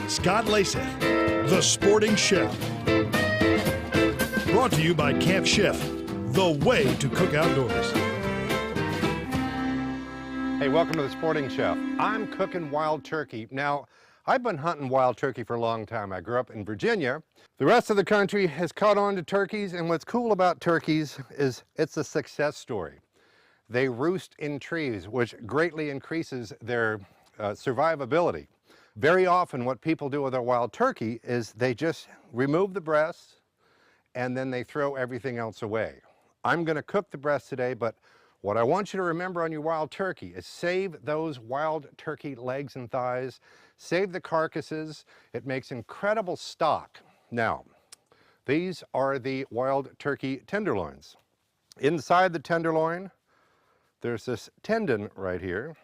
Scott Leysath, the Sporting Chef. Brought to you by Camp Chef, the way to cook outdoors. Hey, welcome to the Sporting Chef. I'm cooking wild turkey. Now, I've been hunting wild turkey for a long time. I grew up in Virginia. The rest of the country has caught on to turkeys, and what's cool about turkeys is it's a success story. They roost in trees, which greatly increases their survivability. Very often what people do with a wild turkey is they just remove the breasts and then they throw everything else away. I'm going to cook the breast today, but what I want you to remember on your wild turkey is save those wild turkey legs and thighs, save the carcasses. It makes incredible stock. Now, these are the wild turkey tenderloins. Inside the tenderloin, there's this tendon right here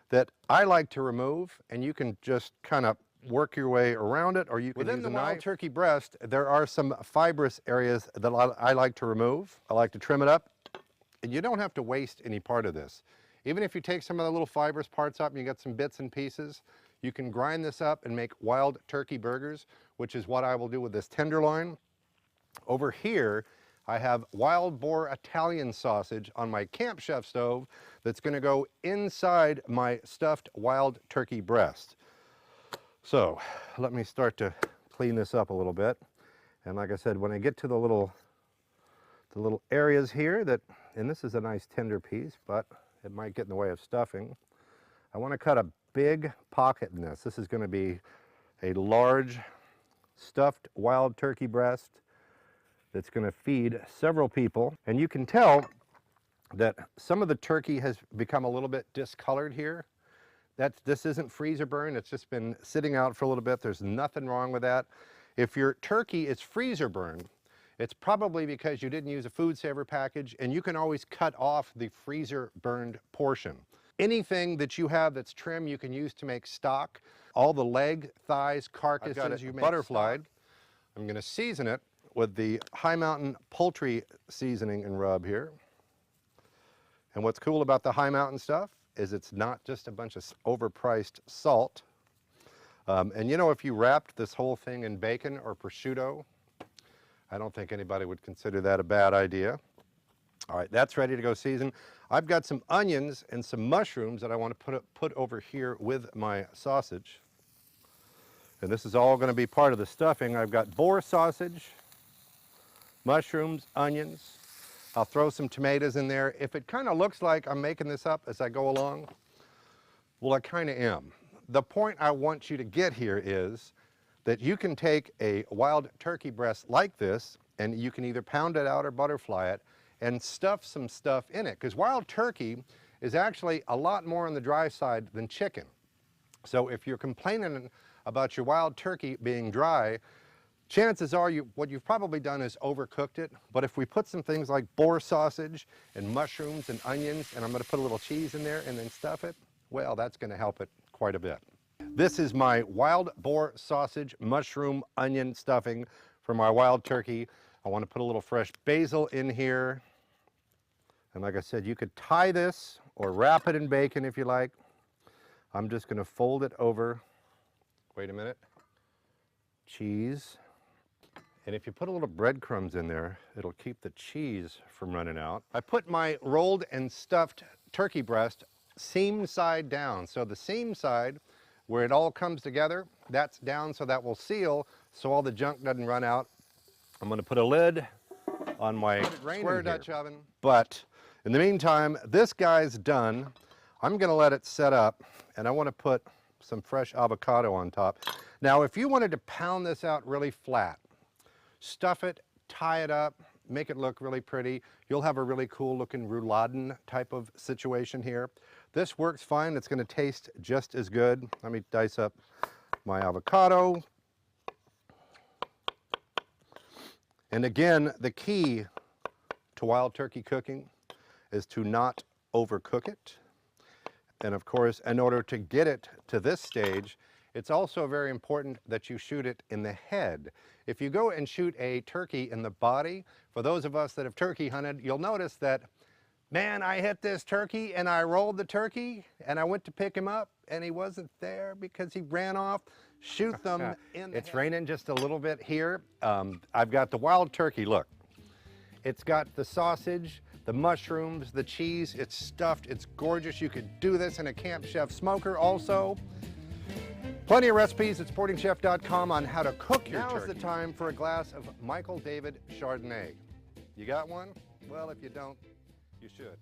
that I like to remove, and you can just kind of work your way around it, or you can use a knife. Within the wild turkey breast, there are some fibrous areas that I like to remove. I like to trim it up, and you don't have to waste any part of this. Even if you take some of the little fibrous parts up and you get some bits and pieces, you can grind this up and make wild turkey burgers, which is what I will do with this tenderloin. Over here, I have wild boar Italian sausage on my Camp Chef stove that's going to go inside my stuffed wild turkey breast. So let me start to clean this up a little bit. And like I said, when I get to the little areas here that, and this is a nice tender piece, but it might get in the way of stuffing. I want to cut a big pocket in this. This is going to be a large stuffed wild turkey breast that's going to feed several people. And you can tell that some of the turkey has become a little bit discolored here. This isn't freezer burn, it's just been sitting out for a little bit. There's nothing wrong with that. If your turkey is freezer burned, it's probably because you didn't use a food saver package, and you can always cut off the freezer burned portion. Anything that you have that's trim you can use to make stock. All the leg, thighs, carcasses you make butterflied. I'm going to season it with the High Mountain poultry seasoning and rub here. And what's cool about the High Mountain stuff is it's not just a bunch of overpriced salt. And you know, if you wrapped this whole thing in bacon or prosciutto, I don't think anybody would consider that a bad idea. All right, that's ready to go season. I've got some onions and some mushrooms that I want to put over here with my sausage. And this is all going to be part of the stuffing. I've got boar sausage, mushrooms, onions. I'll throw some tomatoes in there. If it kind of looks like I'm making this up as I go along, well, I kind of am. The point I want you to get here is that you can take a wild turkey breast like this, and you can either pound it out or butterfly it and stuff some stuff in it, because wild turkey is actually a lot more on the dry side than chicken. So if you're complaining about your wild turkey being dry, chances are what you've probably done is overcooked it. But if we put some things like boar sausage and mushrooms and onions, and I'm going to put a little cheese in there and then stuff it, well, that's going to help it quite a bit. This is my wild boar sausage, mushroom, onion stuffing for my wild turkey. I want to put a little fresh basil in here. And like I said, you could tie this or wrap it in bacon if you like. I'm just going to fold it over. Wait a minute. Cheese. And if you put a little breadcrumbs in there, it'll keep the cheese from running out. I put my rolled and stuffed turkey breast seam side down. So the seam side, where it all comes together, that's down, so that will seal so all the junk doesn't run out. I'm going to put a lid on my square Dutch oven. But in the meantime, this guy's done. I'm going to let it set up, and I want to put some fresh avocado on top. Now, if you wanted to pound this out really flat, stuff it, tie it up, make it look really pretty, you'll have a really cool looking rouladen type of situation here. This works fine. It's going to taste just as good. Let me dice up my avocado. And again, the key to wild turkey cooking is to not overcook it. And of course, in order to get it to this stage, it's also very important that you shoot it in the head. If you go and shoot a turkey in the body, for those of us that have turkey hunted, you'll notice that Man, I hit this turkey and I rolled the turkey and I went to pick him up and he wasn't there because he ran off. Shoot them in the It's head. Raining just a little bit here. I've got the wild turkey, look. It's got the sausage, the mushrooms, the cheese, it's stuffed, it's gorgeous. You could do this in a Camp Chef smoker also. Plenty of recipes at sportingchef.com on how to cook your turkey. Now is the time for a glass of Michael David Chardonnay. You got one? Well, if you don't, you should.